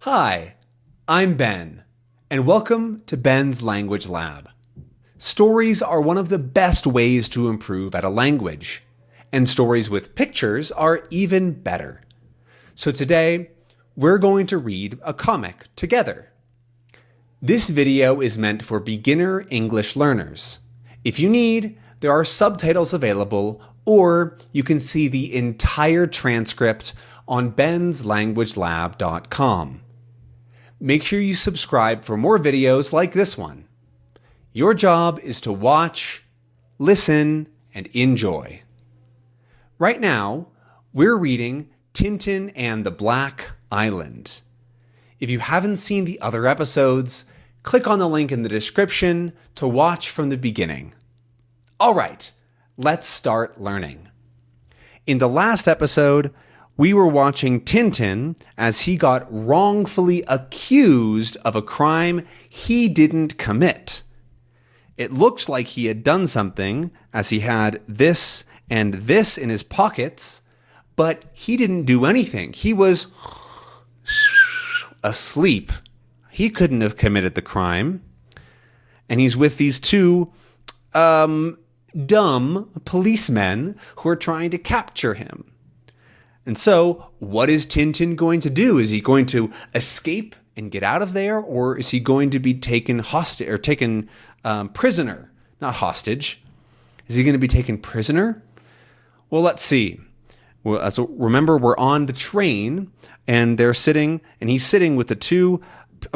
Hi, I'm Ben, and welcome to Ben's Language Lab. Stories are one of the best ways to improve at a language, and stories with pictures are even better. So today, we're going to read a comic together. This video is meant for beginner English learners. If you need, there are subtitles available, or you can see the entire transcript on benslanguagelab.com. Make sure you subscribe for more videos like this one. Your job is to watch, listen, and enjoy. Right now, we're reading Tintin and the Black Island. If you haven't seen the other episodes, click on the link in the description to watch from the beginning. All right, let's start learning. In the last episode, we were watching Tintin as he got wrongfully accused of a crime he didn't commit. It looked like he had done something as he had this and this in his pockets, but he didn't do anything. He was asleep. He couldn't have committed the crime. And he's with these two dumb policemen who are trying to capture him. And so, what is Tintin going to do? Is he going to escape and get out of there, or is he going to be taken hostage or taken prisoner? Not hostage. Is he going to be taken prisoner? Well, let's see. Well, so remember, we're on the train, and he's sitting with the two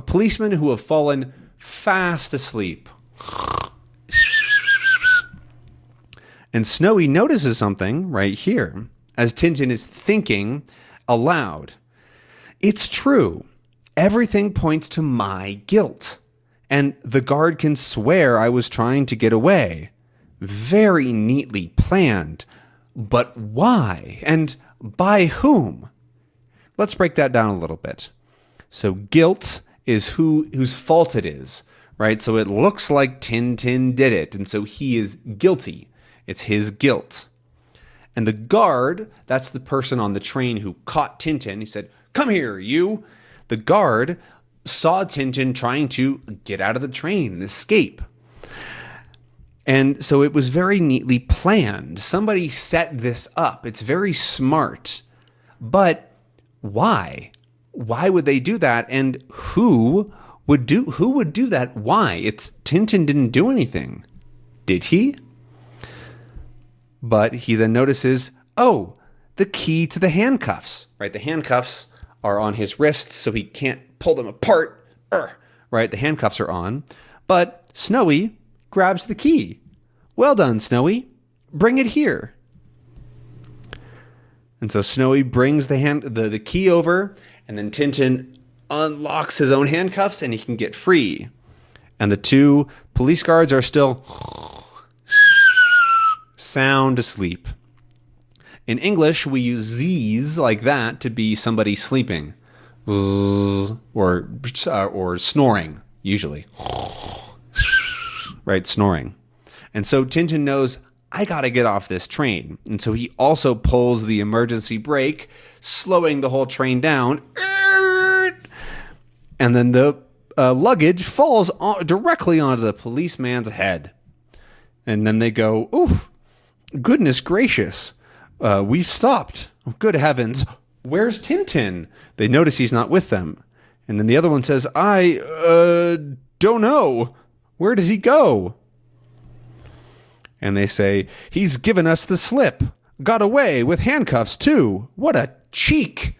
policemen who have fallen fast asleep. And Snowy notices something right here as Tintin is thinking aloud. It's true. Everything points to my guilt. And the guard can swear I was trying to get away. Very neatly planned. But why? And by whom? Let's break that down a little bit. So guilt is whose fault it is, right? So it looks like Tintin did it, and so he is guilty. It's his guilt. And the guard, that's the person on the train who caught Tintin. He said, "Come here, you." The guard saw Tintin trying to get out of the train and escape. And so it was very neatly planned. Somebody set this up. It's very smart. But why? Why would they do that? And who would do that? Why? Tintin didn't do anything. Did he? But he then notices, the key to the handcuffs, right? The handcuffs are on his wrists, so he can't pull them apart, right? The handcuffs are on. But Snowy grabs the key. Well done, Snowy. Bring it here. And so Snowy brings the key over, and then Tintin unlocks his own handcuffs, and he can get free. And the two police guards are still sound asleep. In English, we use Z's like that to be somebody sleeping. Zzz, or snoring, usually. Right, snoring. And so Tintin knows, I gotta get off this train. And so he also pulls the emergency brake, slowing the whole train down. And then the luggage falls directly onto the policeman's head. And then they go, oof. Goodness gracious, we stopped. Good heavens, where's Tintin? They notice he's not with them. And then the other one says, I don't know. Where did he go? And they say, he's given us the slip. Got away with handcuffs too. What a cheek.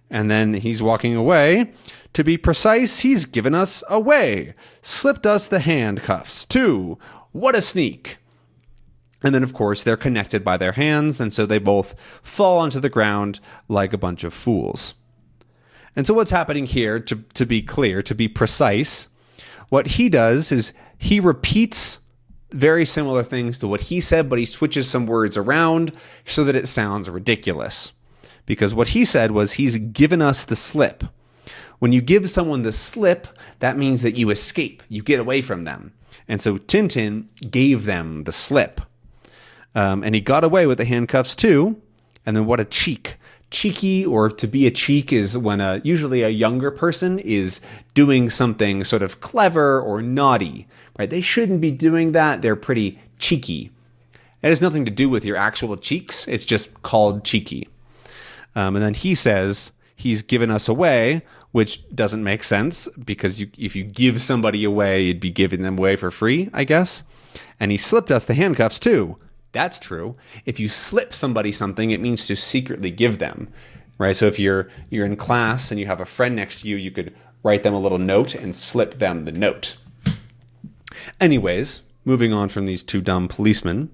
And then he's walking away. To be precise, he's given us away. Slipped us the handcuffs too. What a sneak. And then, of course, they're connected by their hands, and so they both fall onto the ground like a bunch of fools. And so what's happening here, to be clear, to be precise, what he does is he repeats very similar things to what he said, but he switches some words around so that it sounds ridiculous. Because what he said was, he's given us the slip. When you give someone the slip, that means that you escape, you get away from them. And so Tintin gave them the slip. And he got away with the handcuffs too. And then what a cheek. cheeky, or to be a cheek is when usually a younger person is doing something sort of clever or naughty, right? They shouldn't be doing that. They're pretty cheeky. It has nothing to do with your actual cheeks. It's just called cheeky. And then he says he's given us away, which doesn't make sense because if you give somebody away, you'd be giving them away for free, I guess. And he slipped us the handcuffs too. That's true. If you slip somebody something, it means to secretly give them, right? So if you're in class and you have a friend next to you, you could write them a little note and slip them the note. Anyways, moving on from these two dumb policemen,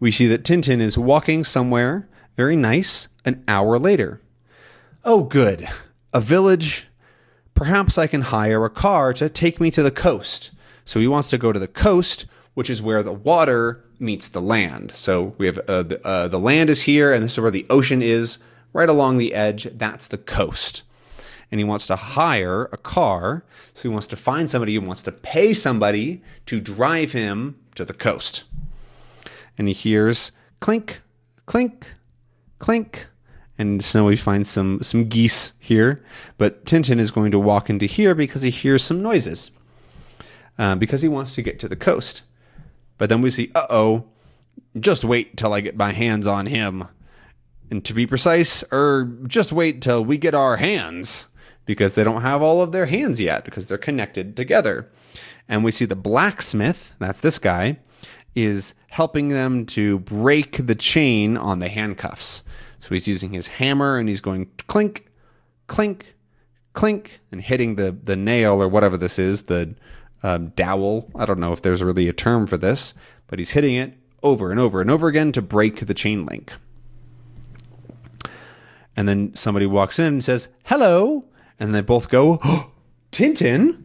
we see that Tintin is walking somewhere very nice an hour later. Oh, good. A village. Perhaps I can hire a car to take me to the coast. So he wants to go to the coast, which is where the water meets the land. So we have the land is here, and this is where the ocean is, right along the edge. That's the coast. And he wants to hire a car. So he wants to find somebody, he wants to pay somebody to drive him to the coast. And he hears clink, clink, clink. And Snowy finds some geese here. But Tintin is going to walk into here because he hears some noises. Because he wants to get to the coast. But then we see, just wait till I get my hands on him. And to be precise, just wait till we get our hands. Because they don't have all of their hands yet, because they're connected together. And we see the blacksmith, that's this guy, is helping them to break the chain on the handcuffs. So he's using his hammer, and he's going clink, clink, clink, and hitting the nail, or whatever this is, the dowel. I don't know if there's really a term for this, but he's hitting it over and over and over again to break the chain link. And then somebody walks in and says, hello. And they both go, oh, Tintin?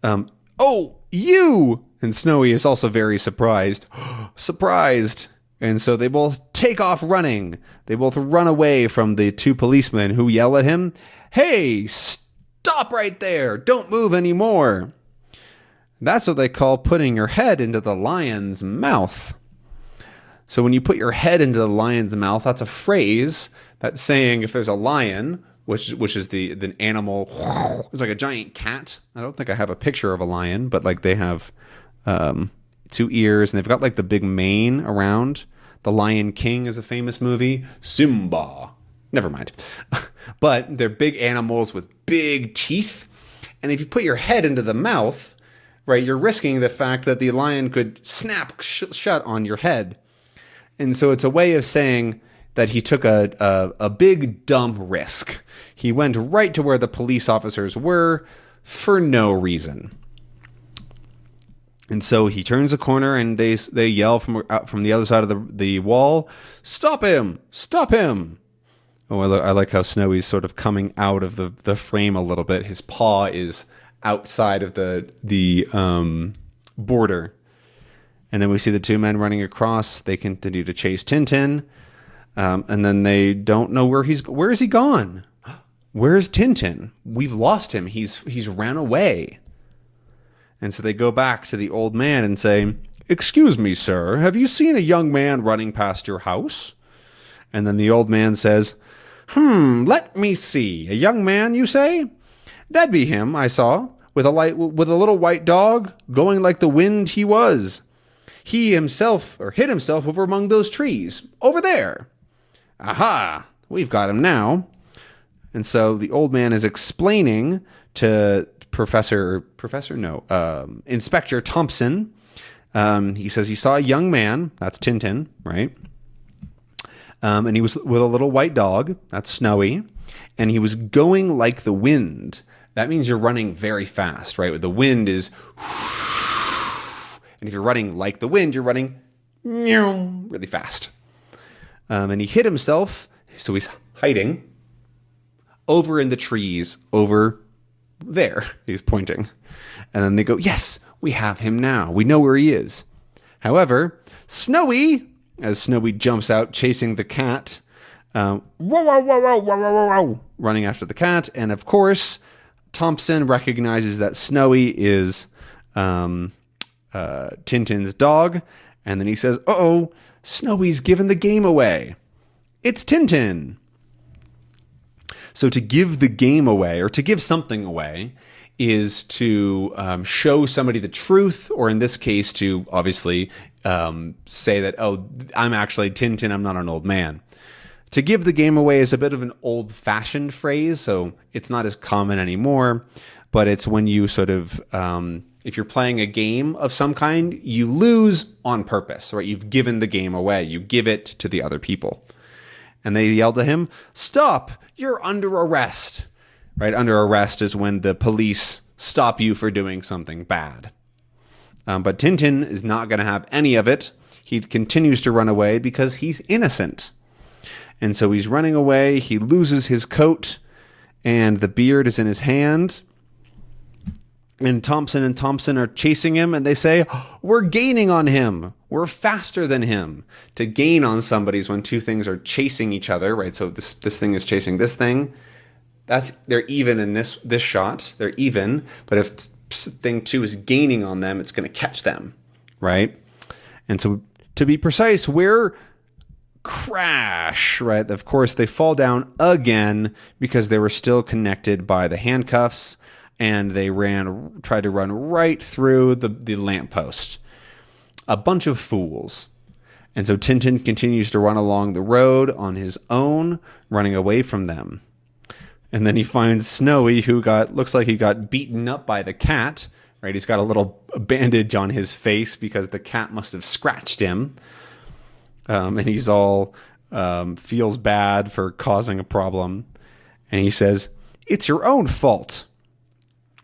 Oh, you! And Snowy is also very surprised. Surprised. And so they both take off running. They both run away from the two policemen who yell at him, hey, stop right there. Don't move anymore. That's what they call putting your head into the lion's mouth. So when you put your head into the lion's mouth, that's a phrase that's saying if there's a lion, which is the animal, it's like a giant cat. I don't think I have a picture of a lion, but like they have two ears and they've got like the big mane around. The Lion King is a famous movie. Simba. Never mind. But they're big animals with big teeth. And if you put your head into the mouth, right, you're risking the fact that the lion could snap shut on your head. And so it's a way of saying that he took a big, dumb risk. He went right to where the police officers were for no reason. And so he turns a corner and they yell from the other side of the wall, stop him! Stop him! Oh, I like how Snowy's sort of coming out of the frame a little bit. His paw is outside of the border. And then we see the two men running across. They continue to chase Tintin. And then they don't know where is he gone? Where's Tintin? We've lost him. He's ran away. And so they go back to the old man and say, excuse me, sir, have you seen a young man running past your house? And then the old man says, let me see. A young man, you say? That'd be him, I saw, with a little white dog, going like the wind he was. He himself, or hid himself over among those trees, over there. Aha, we've got him now. And so the old man is explaining to Inspector Thompson. He says he saw a young man, that's Tintin, right? And he was with a little white dog, that's Snowy, and he was going like the wind. That means you're running very fast, right? The wind is, and if you're running like the wind, you're running really fast. And he hid himself, so he's hiding over in the trees, over there, he's pointing. And then they go, yes, we have him now. We know where he is. However, Snowy, as Snowy jumps out chasing the cat, running after the cat. And of course, Thompson recognizes that Snowy is Tintin's dog. And then he says, uh-oh, Snowy's given the game away. It's Tintin. So to give the game away, or to give something away, is to show somebody the truth, or in this case, to obviously say that, oh, I'm actually Tintin, I'm not an old man. To give the game away is a bit of an old-fashioned phrase, so it's not as common anymore, but it's when you sort of, if you're playing a game of some kind, you lose on purpose, right? You've given the game away. You give it to the other people. And they yelled at him, "Stop! You're under arrest." Right? Under arrest is when the police stop you for doing something bad. But Tintin is not going to have any of it. He continues to run away because he's innocent. And so he's running away. He loses his coat, and the beard is in his hand. And Thompson are chasing him, and they say, "We're gaining on him. We're faster than him." To gain on somebody is when two things are chasing each other, right? So this thing is chasing this thing. They're even in this shot. They're even, but if thing two is gaining on them, it's going to catch them, right? And so to be precise, we're crash, right? Of course, they fall down again because they were still connected by the handcuffs, and they tried to run right through the lamppost. A bunch of fools. And so Tintin continues to run along the road on his own, running away from them. And then he finds Snowy, who looks like he got beaten up by the cat, right? He's got a little bandage on his face because the cat must have scratched him. And he's all feels bad for causing a problem. And he says, "It's your own fault.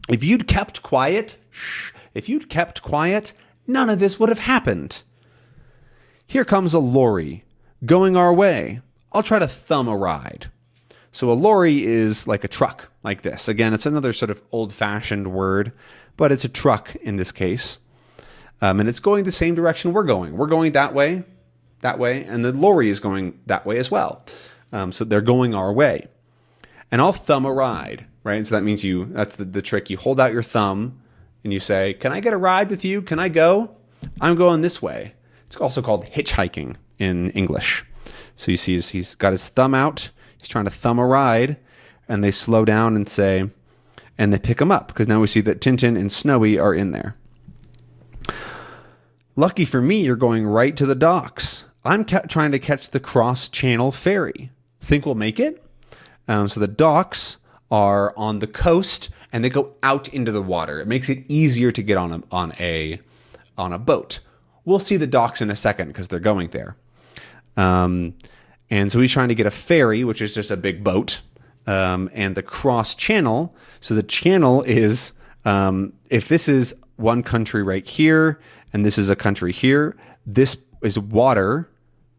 If you'd kept quiet, none of this would have happened. Here comes a lorry going our way. I'll try to thumb a ride." So a lorry is like a truck, like this. Again, it's another sort of old-fashioned word, but it's a truck in this case. And it's going the same direction we're going. We're going that way, and the lorry is going that way as well. So they're going our way. And I'll thumb a ride, right? So that means that's the trick. You hold out your thumb and you say, "Can I get a ride with you? Can I go? I'm going this way." It's also called hitchhiking in English. So you see he's got his thumb out. He's trying to thumb a ride, and they slow down and they pick him up, because now we see that Tintin and Snowy are in there. "Lucky for me, you're going right to the docks. I'm trying to catch the cross-channel ferry. Think we'll make it?" So the docks are on the coast, and they go out into the water. It makes it easier to get on a boat. We'll see the docks in a second because they're going there. And so he's trying to get a ferry, which is just a big boat, and the cross channel. So the channel is, if this is one country right here, and this is a country here, this is water,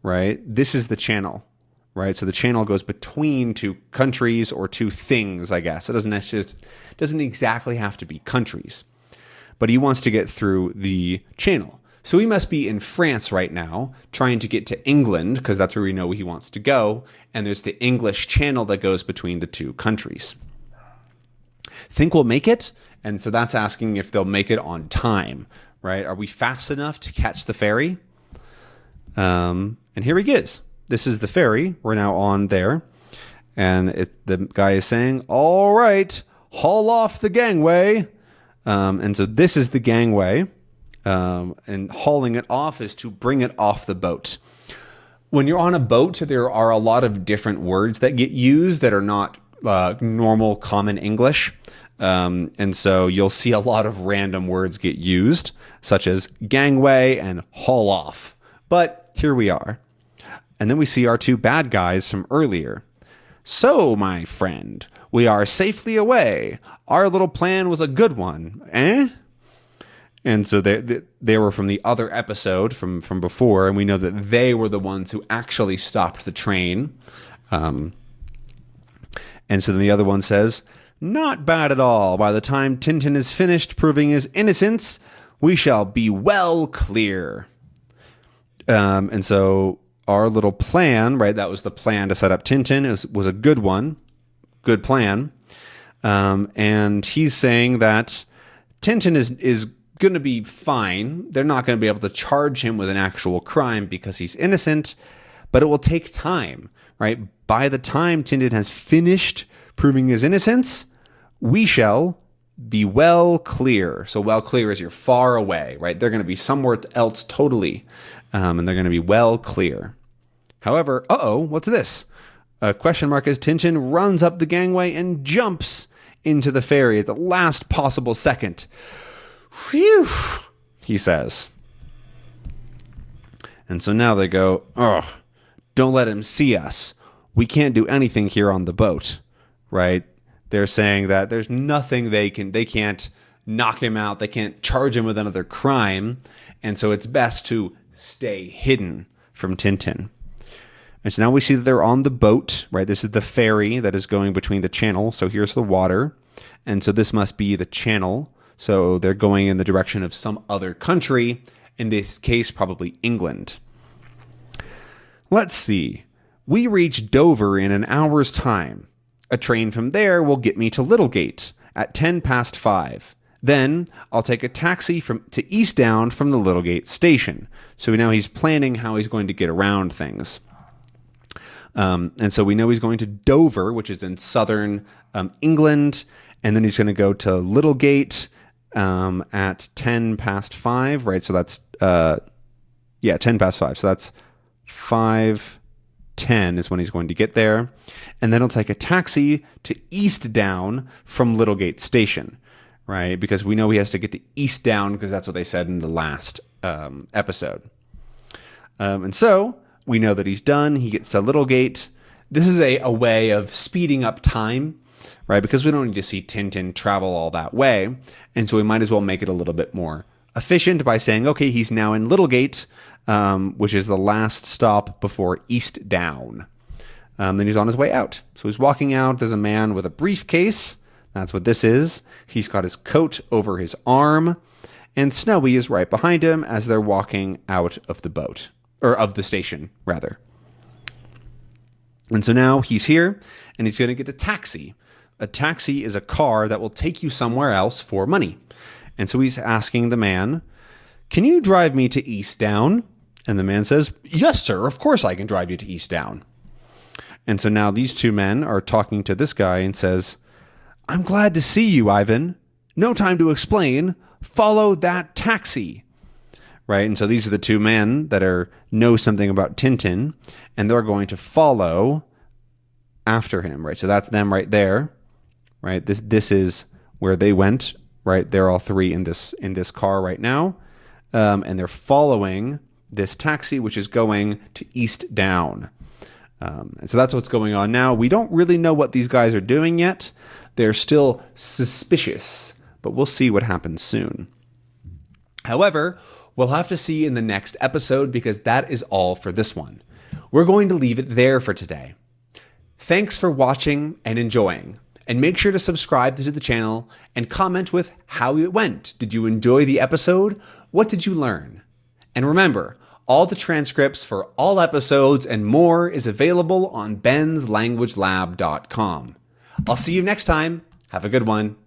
right? This is the channel, right? So the channel goes between two countries or two things, I guess. It doesn't exactly have to be countries, but he wants to get through the channel. So he must be in France right now, trying to get to England, because that's where we know he wants to go. And there's the English Channel that goes between the two countries. Think we'll make it? And so that's asking if they'll make it on time, right? Are we fast enough to catch the ferry? And here he is. This is the ferry. We're now on there. And the guy is saying, "All right, haul off the gangway." And so this is the gangway. And hauling it off is to bring it off the boat. When you're on a boat, there are a lot of different words that get used that are not normal common English. And so you'll see a lot of random words get used, such as gangway and haul off. But here we are. And then we see our two bad guys from earlier. "So, my friend, we are safely away. Our little plan was a good one, eh?" And so they were from the other episode from before, and we know that they were the ones who actually stopped the train. And so then the other one says, "Not bad at all. By the time Tintin is finished proving his innocence, we shall be well clear." And so our little plan, right, that was the plan to set up Tintin. It was a good one, good plan. And he's saying that Tintin is going to be fine. They're not going to be able to charge him with an actual crime because he's innocent, but it will take time, right? By the time Tintin has finished proving his innocence, we shall be well clear. So well clear is you're far away, right? They're going to be somewhere else totally, and they're going to be well clear. However, what's this? A question mark as Tintin runs up the gangway and jumps into the ferry at the last possible second. Phew, he says. And so now they go, don't let him see us. We can't do anything here on the boat, right? They're saying that there's nothing they can't knock him out. They can't charge him with another crime. And so it's best to stay hidden from Tintin. And so now we see that they're on the boat, right? This is the ferry that is going between the channel. So here's the water. And so this must be the channel. So they're going in the direction of some other country. In this case, probably England. Let's see. We reach Dover in an hour's time. A train from there will get me to Littlegate at 5:10. Then I'll take a taxi to Eastdown from the Littlegate station. So now he's planning how he's going to get around things. And so we know he's going to Dover, which is in southern England. And then he's going to go to Littlegate at 5:10, right? So that's, 5:10. So that's 5:10 is when he's going to get there. And then he'll take a taxi to Eastdown from Littlegate station, right? Because we know he has to get to Eastdown because that's what they said in the last episode. And so we know that he's done. He gets to Littlegate. This is a way of speeding up time, right? Because we don't need to see Tintin travel all that way. And so we might as well make it a little bit more efficient by saying, okay, he's now in Littlegate, which is the last stop before Eastdown. Then he's on his way out. So he's walking out. There's a man with a briefcase. That's what this is. He's got his coat over his arm. And Snowy is right behind him as they're walking out of the boat. Or of the station, rather. And so now he's here, and he's going to get a taxi. A taxi is a car that will take you somewhere else for money. And so he's asking the man, can you drive me to Eastdown? And the man says, yes, sir, of course I can drive you to Eastdown. And so now these two men are talking to this guy and says, I'm glad to see you, Ivan. No time to explain. Follow that taxi. Right? And so these are the two men that know something about Tintin, and they're going to follow after him, right? So that's them right there, right? This is where they went, right? They're all three in this car right now, and they're following this taxi, which is going to Eastdown. And so that's what's going on now. We don't really know what these guys are doing yet. They're still suspicious, but we'll see what happens soon. However, we'll have to see in the next episode because that is all for this one. We're going to leave it there for today. Thanks for watching and enjoying. And make sure to subscribe to the channel and comment with how it went. Did you enjoy the episode? What did you learn? And remember, all the transcripts for all episodes and more is available on benslanguagelab.com. I'll see you next time. Have a good one.